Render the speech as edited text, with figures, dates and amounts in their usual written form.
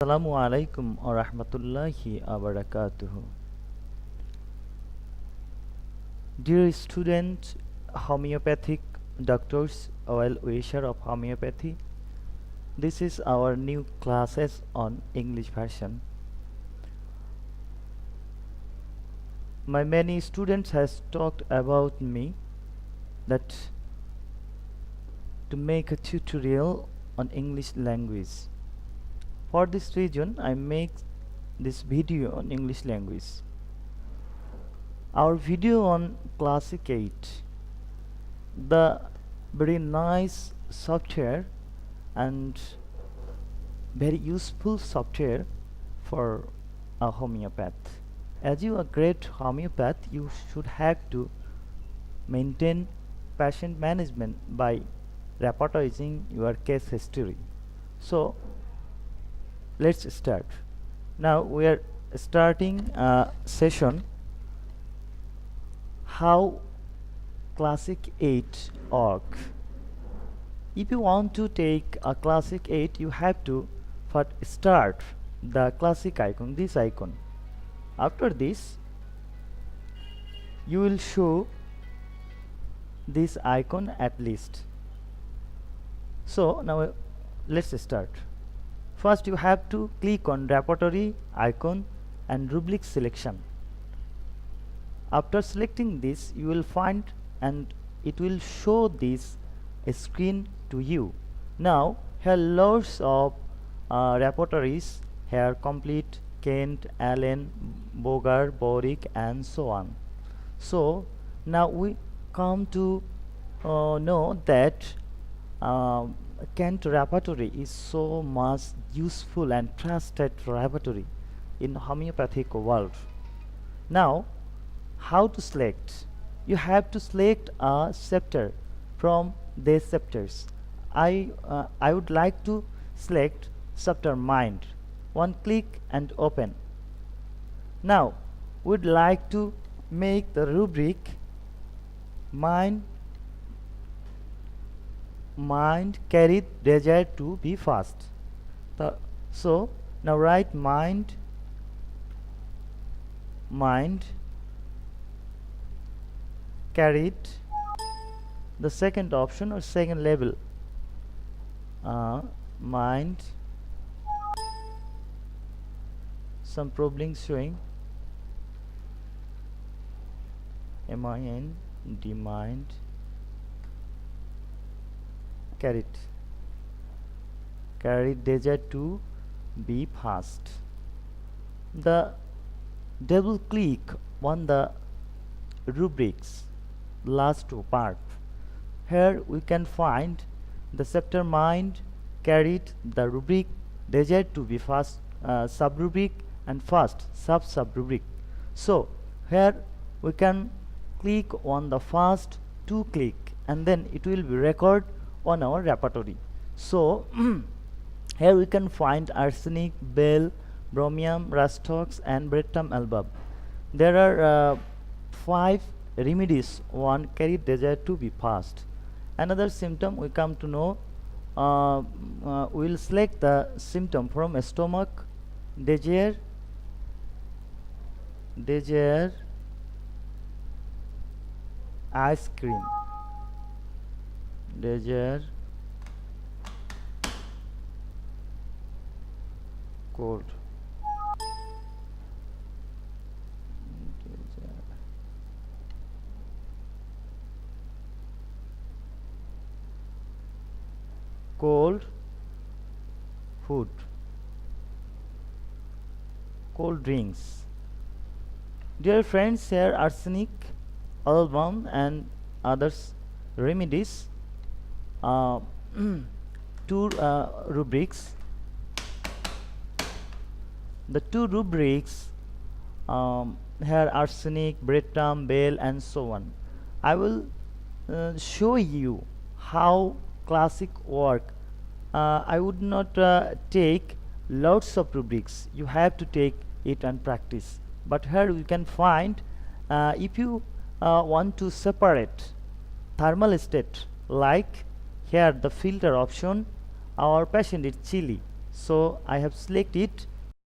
Assalamu Alaikum wa Rahmatullahi wa Barakatuh. Dear students, homeopathic doctors, well wisher of homeopathy, this is our new classes on English version. My many students has talked about me that to make a tutorial on English language. For this reason, I make this video on English language. Our video on Classic 8, the very nice software and very useful software for a homeopath. As you are a great homeopath, you should have to maintain patient management by reporterising your case history. So let's start. Now we are starting a session how Classic 8 org. If you want to take a Classic 8, you have to first start the classic icon, this icon. After this, you will show this icon at least. So now let's start. First, you have to click on repertory icon and rubric selection. After selecting this, you will find and it will show this screen to you. Now here loads of repertories here: complete, Kent, Allen, Bogar, Boric, and so on. So now we come to know that Kent repertory is so much useful and trusted repertory in homeopathic world. Now how to select? You have to select a chapter from these chapters. I would like to select chapter mind. One click and open. Now would like to make the rubric mind carried desire to be fast. So now write mind carried, the second option or second label, mind, some problems showing mind carried desire to be fast. The double click on the rubrics last two part. Here we can find the chapter mind carried, the rubric desire to be fast, sub-rubric, and fast sub-rubric. So here we can click on the first two click and then it will be record on our repertory. So here we can find arsenic, bell, bromium, rustox, and breadthumb album. There are 5 remedies one carried desire to be fast. Another symptom we come to know, we will select the symptom from stomach, desire ice cream, desire cold, cold food, cold drinks. Dear friends, here arsenic, album, and others remedies, two rubrics. The two rubrics here arsenic, breadthumb, bell, and so on. I will show you how classic work. I would not take lots of rubrics. You have to take it and practice. But here we can find if you want to separate thermal state, like here the filter option, our patient is chilly, So I have selected